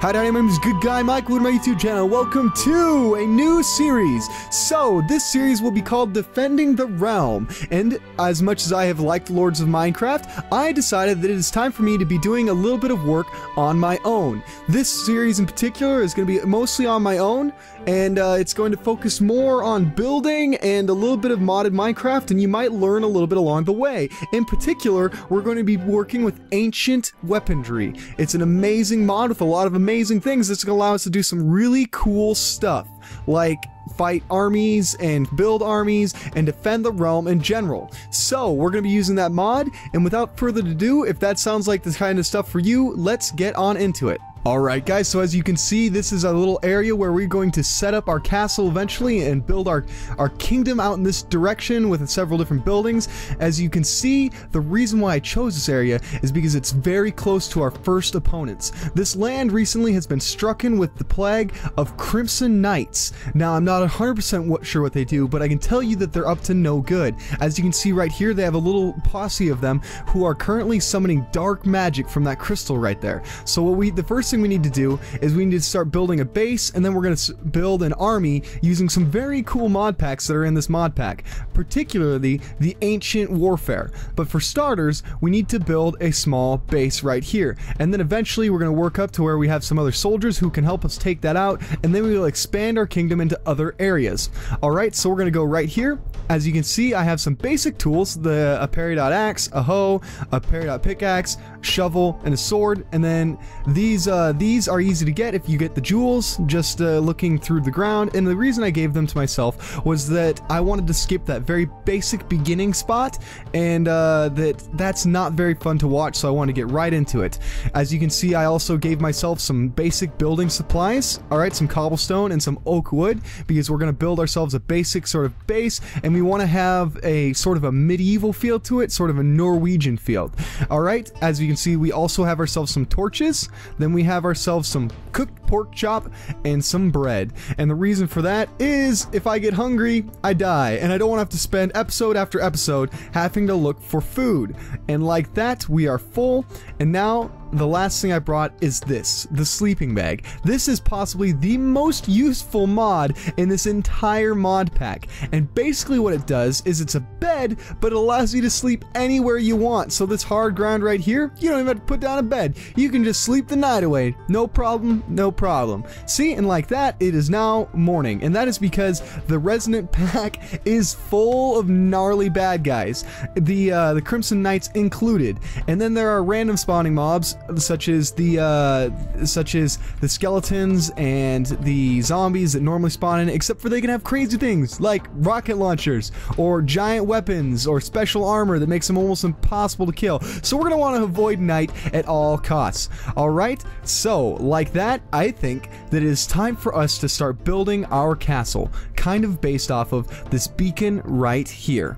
Hi, my name is Good Guy Mike with my YouTube channel. Welcome to a new series. So, this series will be called Defending the Realm. And as much as I have liked Lords of Minecraft, I decided that it is time for me to be doing a little bit of work on my own. This series in particular is going to be mostly on my own, and it's going to focus more on building and a little bit of modded Minecraft, and you might learn a little bit along the way. In particular, we're going to be working with ancient weaponry. It's an amazing mod with a lot of amazing things that's going to allow us to do some really cool stuff, like fight armies and build armies and defend the realm in general. So we're going to be using that mod, and without further ado, if that sounds like the kind of stuff for you, let's get on into it. Alright guys, so as you can see, this is a little area where we're going to set up our castle eventually and build our kingdom out in this direction with several different buildings. As you can see, the reason why I chose this area is because it's very close to our first opponents. This land recently has been strucken with the plague of Crimson Knights. Now, I'm not 100% sure what they do, but I can tell you that they're up to no good. As you can see right here, they have a little posse of them who are currently summoning dark magic from that crystal right there. So the first thing we need to do is we need to start building a base, and then we're going to build an army using some very cool mod packs that are in this mod pack, particularly the Ancient Warfare. But for starters, we need to build a small base right here, and then eventually we're going to work up to where we have some other soldiers who can help us take that out, and then we will expand our kingdom into other areas. Alright, so we're going to go right here. As you can see, I have some basic tools, a parry.axe, a hoe, a parry.pickaxe, shovel, and a sword, and then these are easy to get if you get the jewels, just looking through the ground. And the reason I gave them to myself was that I wanted to skip that very basic beginning spot, and that's not very fun to watch, so I want to get right into it. As you can see, I also gave myself some basic building supplies, alright, some cobblestone and some oak wood, because we're going to build ourselves a basic sort of base, and we want to have a sort of a medieval feel to it, sort of a Norwegian feel. Alright, as you can see, we also have ourselves some torches, then we have ourselves some cooked pork chop and some bread. And the reason for that is if I get hungry, I die, and I don't want to have to spend episode after episode having to look for food. And like that, we are full, and now the last thing I brought is this, the sleeping bag. This is possibly the most useful mod in this entire mod pack, and basically what it does is it's a bed, but it allows you to sleep anywhere you want. So this hard ground right here, you don't even have to put down a bed. You can just sleep the night away. No problem, no problem. See, and like that, it is now morning, and that is because the Resonant pack is full of gnarly bad guys, the Crimson Knights included. And then there are random spawning mobs, such as the skeletons and the zombies that normally spawn in, except for they can have crazy things like rocket launchers or giant weapons or special armor that makes them almost impossible to kill. So we're going to want to avoid night at all costs. Alright, so like that, I think that it is time for us to start building our castle, kind of based off of this beacon right here.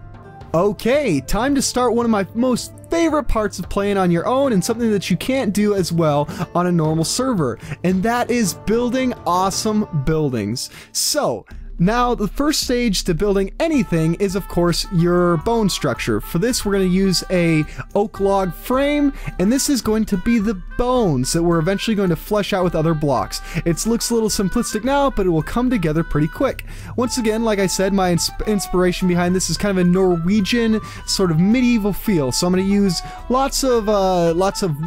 Okay, time to start one of my most favorite parts of playing on your own, and something that you can't do as well on a normal server, and that is building awesome buildings. So now, the first stage to building anything is, of course, your bone structure. For this, we're going to use a oak log frame, and this is going to be the bones that we're eventually going to flesh out with other blocks. It looks a little simplistic now, but it will come together pretty quick. Once again, like I said, my inspiration behind this is kind of a Norwegian sort of medieval feel. So I'm going to use lots of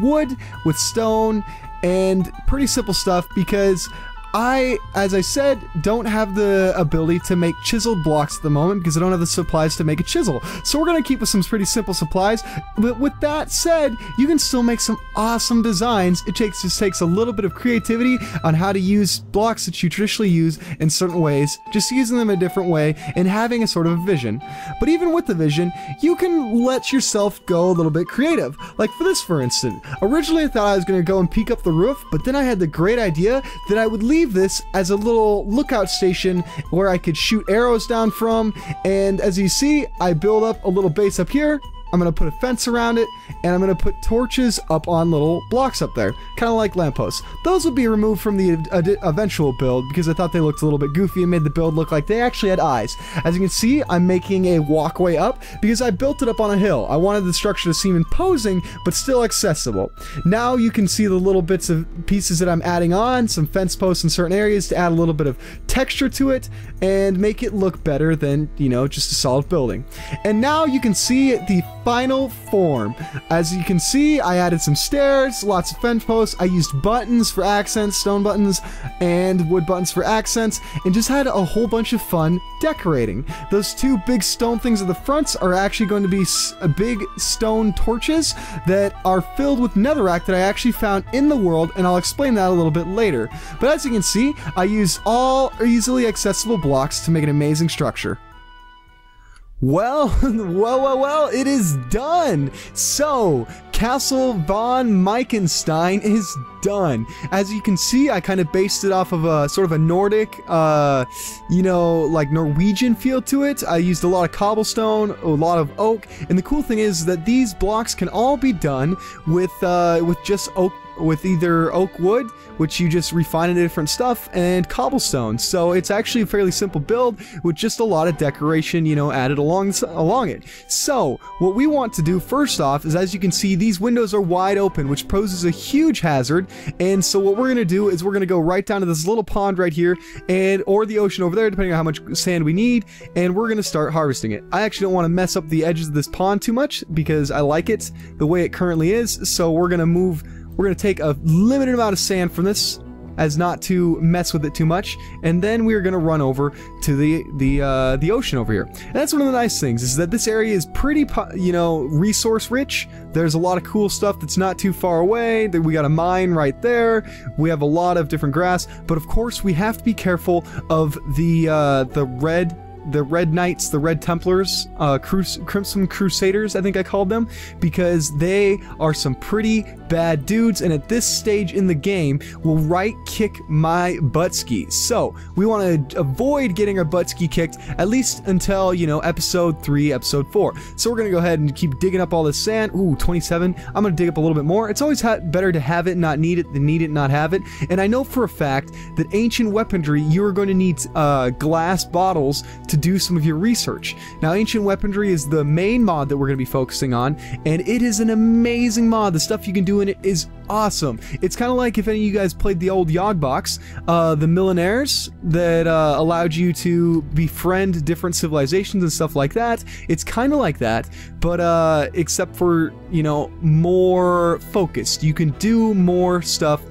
wood with stone and pretty simple stuff, because I, as I said, don't have the ability to make chiseled blocks at the moment because I don't have the supplies to make a chisel. So we're going to keep with some pretty simple supplies. But with that said, you can still make some awesome designs. It just takes a little bit of creativity on how to use blocks that you traditionally use in certain ways, just using them a different way and having a sort of vision. But even with the vision, you can let yourself go a little bit creative. Like for this, for instance, originally I thought I was going to go and peek up the roof, but then I had the great idea that I would leave this as a little lookout station where I could shoot arrows down from. And as you see, I build up a little base up here. I'm going to put a fence around it, and I'm going to put torches up on little blocks up there, kind of like lampposts. Those would be removed from the eventual build because I thought they looked a little bit goofy and made the build look like they actually had eyes. As you can see, I'm making a walkway up because I built it up on a hill. I wanted the structure to seem imposing, but still accessible. Now you can see the little bits of pieces that I'm adding on, some fence posts in certain areas to add a little bit of texture to it and make it look better than, you know, just a solid building. And now you can see the final form. As you can see, I added some stairs, lots of fence posts. I used buttons for accents, stone buttons, and wood buttons for accents, and just had a whole bunch of fun decorating. Those two big stone things at the fronts are actually going to be big stone torches that are filled with netherrack that I actually found in the world, and I'll explain that a little bit later. But as you can see, I used all easily accessible blocks to make an amazing structure. Well, well, it is done! So, Castle von Mikelandia is done. As you can see, I kind of based it off of a sort of a Nordic, you know, like Norwegian feel to it. I used a lot of cobblestone, a lot of oak, and the cool thing is that these blocks can all be done with just oak, with either oak wood, which you just refine into different stuff, and cobblestone. So it's actually a fairly simple build with just a lot of decoration, you know, added along it. So what we want to do first off is, as you can see, these windows are wide open, which poses a huge hazard. And so what we're going to do is we're going to go right down to this little pond right here, or the ocean over there, depending on how much sand we need, and we're going to start harvesting it. I actually don't want to mess up the edges of this pond too much because I like it the way it currently is. So we're going to take a limited amount of sand from this as not to mess with it too much, and then we're going to run over to the ocean over here. And that's one of the nice things, is that this area is pretty, you know, resource rich. There's a lot of cool stuff that's not too far away. We got a mine right there. We have a lot of different grass, but of course we have to be careful of the Red Knights, the Red Templars, Crimson Crusaders, I think I called them, because they are some pretty bad dudes, and at this stage in the game will right-kick my buttski. So we want to avoid getting our buttski kicked, at least until, you know, episode 3, episode 4. So we're going to go ahead and keep digging up all this sand. Ooh, 27. I'm going to dig up a little bit more. It's always better to have it and not need it than need it and not have it. And I know for a fact that ancient weaponry, you are going to need glass bottles to do some of your research. Now, ancient weaponry is the main mod that we're going to be focusing on, and it is an amazing mod. The stuff you can do in it is awesome. It's kind of like if any of you guys played the old Yogbox, the Millionaires that allowed you to befriend different civilizations and stuff like that. It's kind of like that, but except for, you know, more focused. You can do more stuff,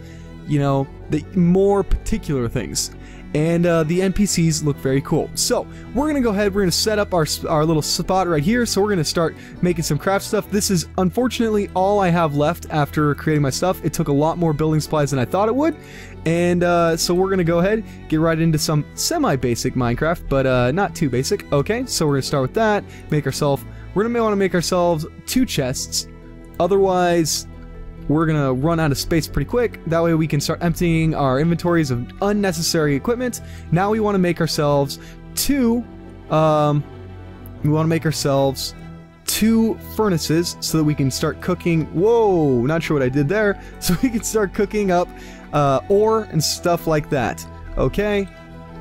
you know, more particular things. And the NPCs look very cool. So we're gonna go ahead, we're gonna set up our little spot right here. So we're gonna start making some craft stuff. This is unfortunately all I have left after creating my stuff. It took a lot more building supplies than I thought it would. And so we're gonna go ahead, get right into some semi-basic Minecraft, but not too basic. Okay, so we're gonna start with that, we're gonna want to make ourselves 2 chests. Otherwise, we're gonna run out of space pretty quick. That way we can start emptying our inventories of unnecessary equipment. Now we want to make ourselves 2 furnaces so that we can start cooking. Whoa, not sure what I did there. So we can start cooking up ore and stuff like that. Okay,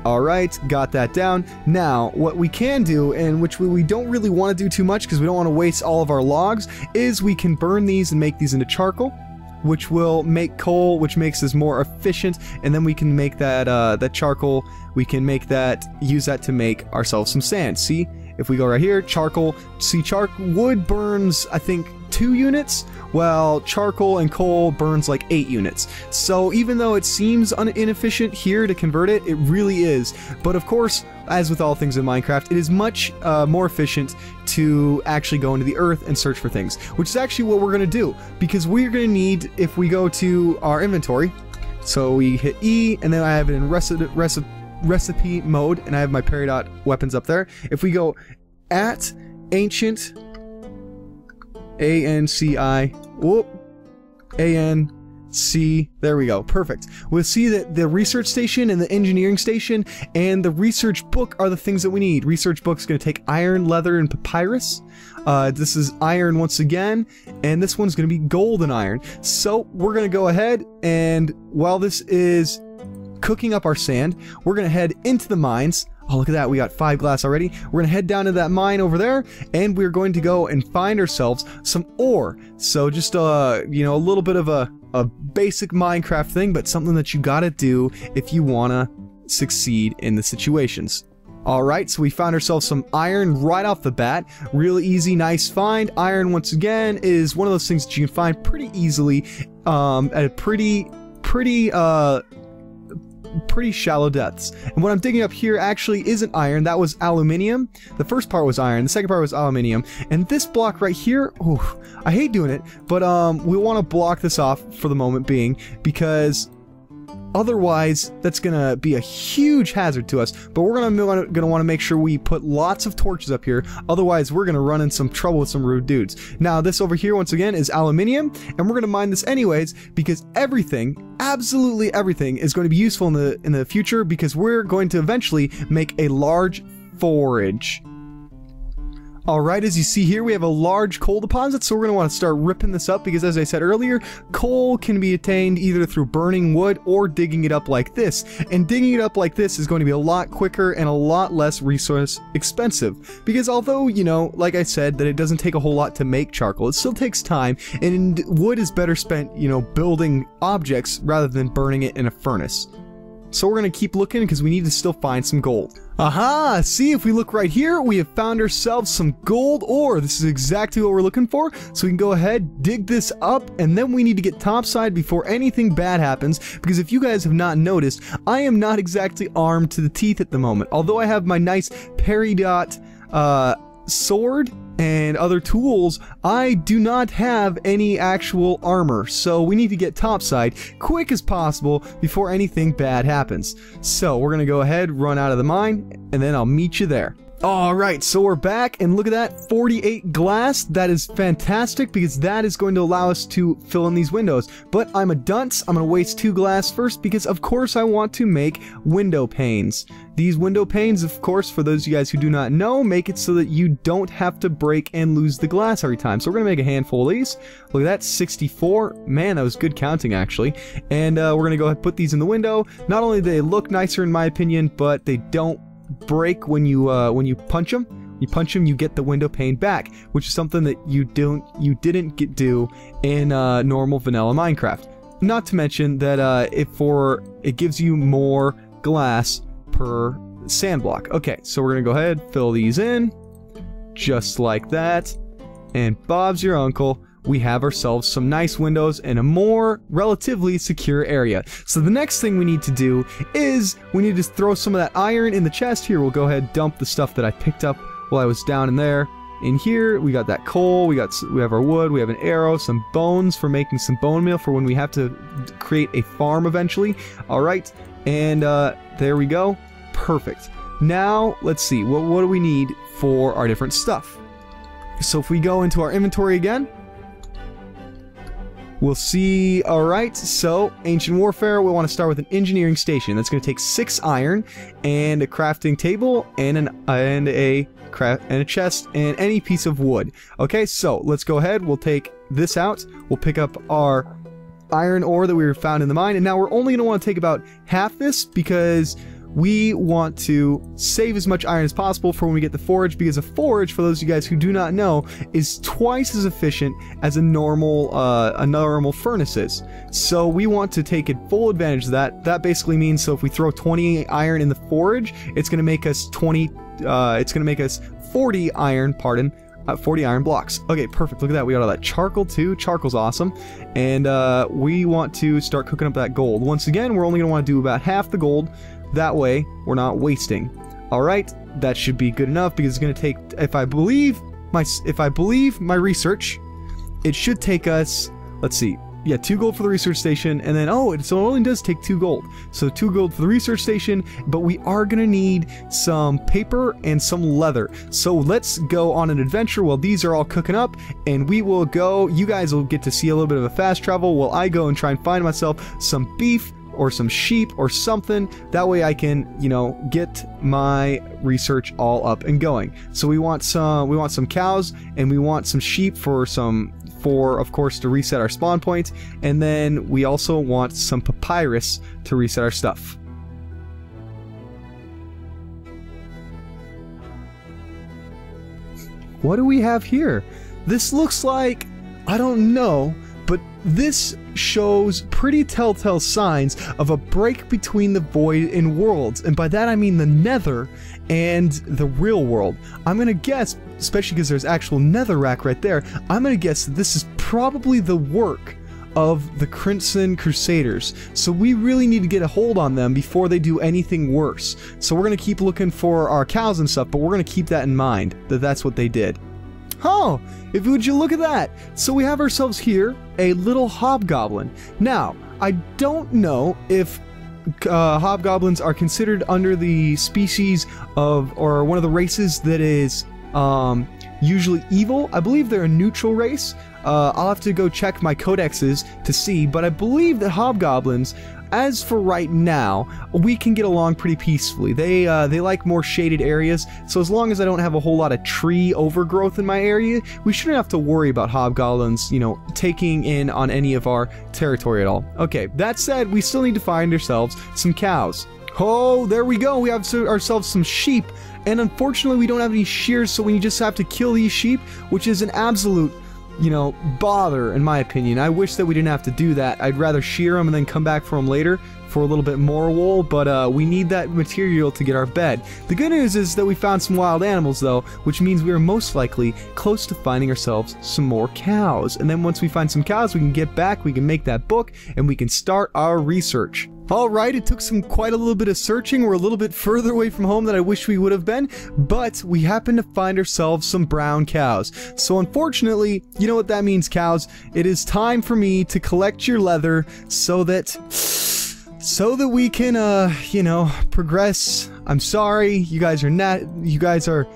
alright, got that down. Now what we can do, and which we don't really want to do too much because we don't want to waste all of our logs, is we can burn these and make these into charcoal, which will make coal, which makes us more efficient, and then we can make that that charcoal, we can make that, use that to make ourselves some sand. See, if we go right here, charcoal, see, wood burns, I think, 2 units, while charcoal and coal burns like 8 units. So even though it seems inefficient here to convert it, it really is. But of course, as with all things in Minecraft, it is much more efficient to actually go into the earth and search for things, which is actually what we're going to do, because we're going to need, if we go to our inventory, so we hit E, and then I have it in recipe mode, and I have my Peridot weapons up there. If we go at ancient ANCI, whoop, See, there we go. Perfect. We'll see that the research station and the engineering station and the research book are the things that we need. Research book's going to take iron, leather, and papyrus. This is iron once again, and this one's going to be gold and iron. So we're going to go ahead, and while this is cooking up our sand, we're going to head into the mines. Oh, look at that. We got 5 glass already. We're going to head down to that mine over there, and we're going to go and find ourselves some ore. So just, you know, a little bit of a basic Minecraft thing, but something that you got to do if you want to succeed in the situations. Alright, so we found ourselves some iron right off the bat. Really easy, nice find. Iron, once again, is one of those things that you can find pretty easily at a pretty shallow depths. And what I'm digging up here actually isn't iron, that was aluminium. The first part was iron, the second part was aluminium. And this block right here, oh, I hate doing it, but we want to block this off for the moment being, because otherwise that's gonna be a huge hazard to us. But we're gonna want to make sure we put lots of torches up here, otherwise we're gonna run in some trouble with some rude dudes. Now this over here once again is aluminium, and we're gonna mine this anyways because everything, absolutely everything, is going to be useful in the future, because we're going to eventually make a large forge. Alright, as you see here, we have a large coal deposit, so we're going to want to start ripping this up, because as I said earlier, coal can be attained either through burning wood or digging it up like this. And digging it up like this is going to be a lot quicker and a lot less resource expensive. Because although, you know, like I said, that it doesn't take a whole lot to make charcoal, it still takes time, and wood is better spent, you know, building objects rather than burning it in a furnace. So we're going to keep looking because we need to still find some gold. Aha! See, if we look right here, we have found ourselves some gold ore. This is exactly what we're looking for. So we can go ahead, dig this up, and then we need to get topside before anything bad happens. Because if you guys have not noticed, I am not exactly armed to the teeth at the moment. Although I have my nice peridot sword and other tools, I do not have any actual armor, so we need to get topside quick as possible before anything bad happens. So we're gonna go ahead, run out of the mine, and then I'll meet you there. Alright, so we're back, and look at that, 48 glass. That is fantastic, because that is going to allow us to fill in these windows. But I'm a dunce, I'm going to waste 2 glass first, because of course I want to make window panes. These window panes, of course, for those of you guys who do not know, make it so that you don't have to break and lose the glass every time. So we're going to make a handful of these. Look at that, 64. Man, that was good counting, actually. And we're going to go ahead and put these in the window. Not only do they look nicer, in my opinion, but they don't break when you punch them. You punch them, you get the window pane back, which is something that you didn't do in normal vanilla Minecraft. Not to mention that it gives you more glass per sand block. Okay, so we're gonna go ahead, fill these in just like that, and Bob's your uncle. We have ourselves some nice windows and a more relatively secure area. So the next thing we need to do is we need to throw some of that iron in the chest. Here, we'll go ahead and dump the stuff that I picked up while I was down in there. In here, we got that coal, we have our wood, we have an arrow, some bones for making some bone meal for when we have to create a farm eventually. Alright, and there we go. Perfect. Now, let's see, what do we need for our different stuff? So if we go into our inventory again, we'll see. Alright, so Ancient Warfare, we want to start with an engineering station. That's going to take 6 iron and a crafting table and a chest and any piece of wood. Okay, so let's go ahead. We'll take this out. We'll pick up our iron ore that we found in the mine, and now we're only going to want to take about half this because we want to save as much iron as possible for when we get the forge, because a forge, for those of you guys who do not know, is twice as efficient as a normal furnace is. So we want to take full advantage of that. That basically means, so if we throw 20 iron in the forge, it's going to make us 40 iron, 40 iron blocks. Okay, perfect. Look at that. We got all that charcoal too. Charcoal's awesome. And we want to start cooking up that gold. Once again, we're only going to want to do about half the gold. That way, we're not wasting. Alright, that should be good enough, because it's going to take, if I believe my research, it should take us, let's see, yeah, 2 gold for the research station, and then, oh, so it only does take 2 gold. So 2 gold for the research station, but we are gonna need some paper and some leather. So let's go on an adventure while these are all cooking up, and we will go, you guys will get to see a little bit of a fast travel while I go and try and find myself some beef or some sheep or something. That way I can, you know, get my research all up and going. So we want some cows, and we want some sheep for of course to reset our spawn point, and then we also want some papyrus to reset our stuff. What do we have here? This looks like, I don't know, but this shows pretty telltale signs of a break between the void and worlds, and by that I mean the nether and the real world. I'm gonna guess, especially because there's actual netherrack right there, I'm gonna guess that this is probably the work of the Crimson Crusaders. So we really need to get a hold on them before they do anything worse. So we're gonna keep looking for our cows and stuff, but we're gonna keep that in mind, that that's what they did. Oh, would you look at that? So we have ourselves here a little hobgoblin. Now, I don't know if hobgoblins are considered under the species of, or one of the races that is usually evil. I believe they're a neutral race. I'll have to go check my codexes to see, but I believe that hobgoblins, as for right now, we can get along pretty peacefully. They like more shaded areas, so as long as I don't have a whole lot of tree overgrowth in my area, we shouldn't have to worry about hobgoblins, you know, taking in on any of our territory at all. Okay, that said, we still need to find ourselves some cows. Oh, there we go. We have ourselves some sheep, and unfortunately we don't have any shears, so we just have to kill these sheep, which is an absolute, you know, bother in my opinion. I wish that we didn't have to do that. I'd rather shear them and then come back for them later for a little bit more wool, but we need that material to get our bed. The good news is that we found some wild animals though, which means we are most likely close to finding ourselves some more cows. And then once we find some cows, we can get back, we can make that book, and we can start our research. Alright, it took quite a little bit of searching. We're a little bit further away from home than I wish we would have been, but we happen to find ourselves some brown cows. So unfortunately, you know what that means, cows? It is time for me to collect your leather so that we can, you know, progress. I'm sorry, you guys are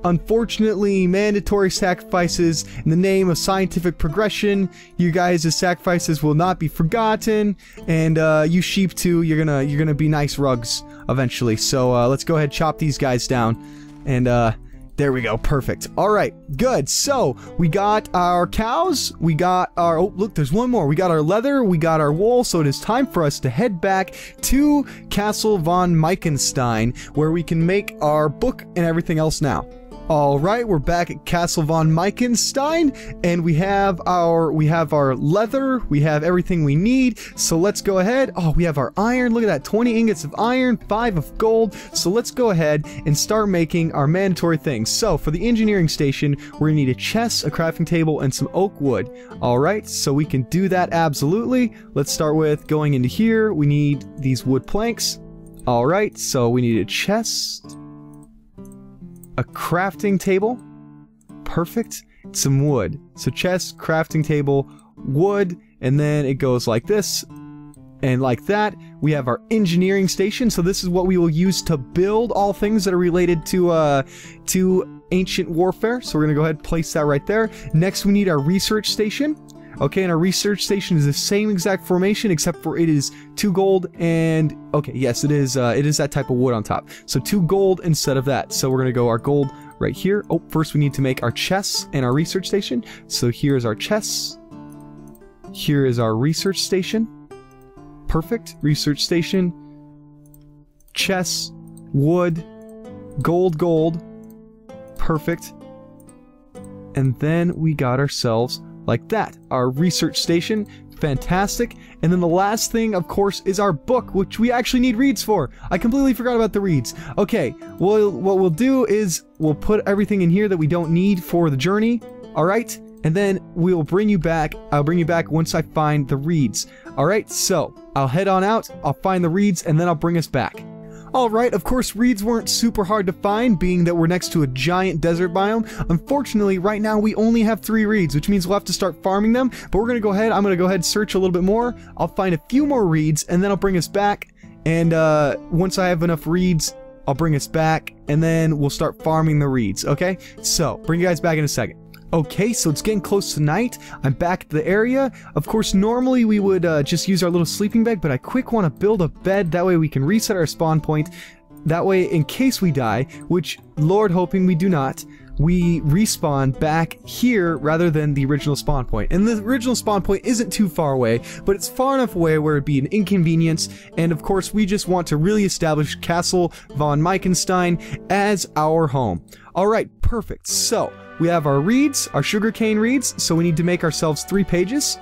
unfortunately mandatory sacrifices in the name of scientific progression. You guys' sacrifices will not be forgotten, and you sheep too, you're gonna be nice rugs eventually. So let's go ahead, chop these guys down, and there we go, perfect. Alright, good. So we got our cows, we got our, oh look, there's one more. We got our leather, we got our wool, so it is time for us to head back to Castle von Mikelandia, where we can make our book and everything else now. Alright, we're back at Castle von Mikelandia, and we have our leather, we have everything we need, so let's go ahead. Oh, we have our iron, look at that, 20 ingots of iron, 5 of gold, so let's go ahead and start making our mandatory things. So, for the engineering station, we're gonna need a chest, a crafting table, and some oak wood. Alright, so we can do that absolutely. Let's start with going into here, we need these wood planks. Alright, so we need a chest, a crafting table, perfect, some wood. So chest, crafting table, wood, and then it goes like this, and like that. We have our engineering station, so this is what we will use to build all things that are related to ancient warfare. So we're gonna go ahead and place that right there. Next we need our research station. Okay, and our research station is the same exact formation, except for it is 2 gold and, okay, yes, it is that type of wood on top. So 2 gold instead of that. So we're gonna go our gold right here. Oh, first we need to make our chests and our research station. So here's our chests. Here is our research station. Perfect. Research station. Chests. Wood. Gold. Perfect. And then we got ourselves like that, our research station, fantastic. And then the last thing, of course, is our book, which we actually need reeds for. I completely forgot about the reeds. Okay, well, what we'll do is we'll put everything in here that we don't need for the journey, alright? And then we'll bring you back, I'll bring you back once I find the reeds. Alright, so I'll head on out, I'll find the reeds, and then I'll bring us back. Alright, of course reeds weren't super hard to find, being that we're next to a giant desert biome. Unfortunately, right now we only have 3 reeds, which means we'll have to start farming them, but I'm gonna go ahead and search a little bit more. I'll find a few more reeds, and then I'll bring us back, and once I have enough reeds, I'll bring us back, and then we'll start farming the reeds, okay? So, bring you guys back in a second. Okay, so it's getting close to night. I'm back at the area. Of course, normally we would just use our little sleeping bag, but I quick want to build a bed. That way we can reset our spawn point. That way, in case we die, which, Lord hoping we do not, we respawn back here rather than the original spawn point. And the original spawn point isn't too far away, but it's far enough away where it'd be an inconvenience. And of course, we just want to really establish Castle von Mikelandia as our home. Alright, perfect. So, we have our reeds, our sugarcane reeds, so we need to make ourselves 3 pages.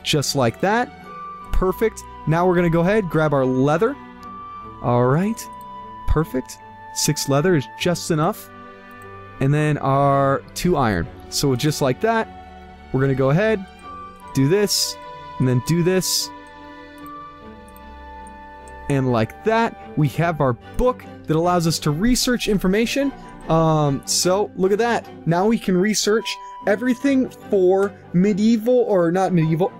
Just like that. Perfect. Now we're going to go ahead, grab our leather. Alright. Perfect. 6 leather is just enough. And then our 2 iron. So just like that, we're going to go ahead, do this, and then do this. And like that, we have our book that allows us to research information. So look at that. Now we can research everything for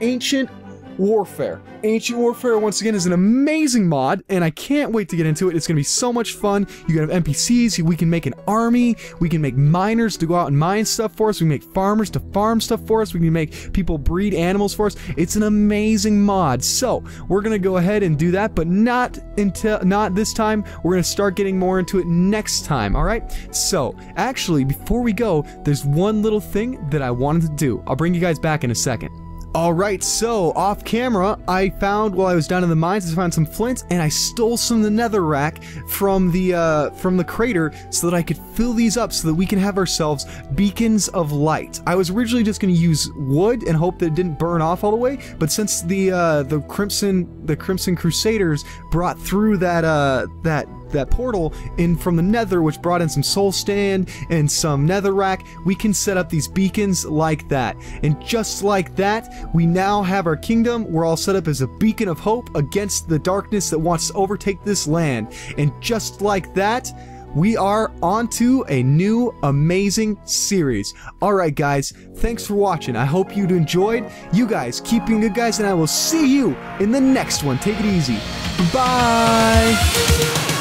ancient warfare. Ancient Warfare, once again, is an amazing mod, and I can't wait to get into it. It's going to be so much fun. You can have NPCs, we can make an army, we can make miners to go out and mine stuff for us, we can make farmers to farm stuff for us, we can make people breed animals for us. It's an amazing mod. So, we're going to go ahead and do that, but not this time. We're going to start getting more into it next time, alright? So, actually, before we go, there's one little thing that I wanted to do. I'll bring you guys back in a second. Alright, so off camera, I found, while I was down in the mines, I found some flint, and I stole some of the netherrack from the crater so that I could fill these up so that we can have ourselves beacons of light. I was originally just going to use wood and hope that it didn't burn off all the way, but since the Crimson Crusaders brought through that portal in from the nether, which brought in some soul stand and some netherrack, we can set up these beacons like that. And just like that, we now have our kingdom. We're all set up as a beacon of hope against the darkness that wants to overtake this land. And just like that, we are onto a new amazing series. Alright guys, thanks for watching. I hope you enjoyed. You guys keep being good guys, and I will see you in the next one. Take it easy. Bye!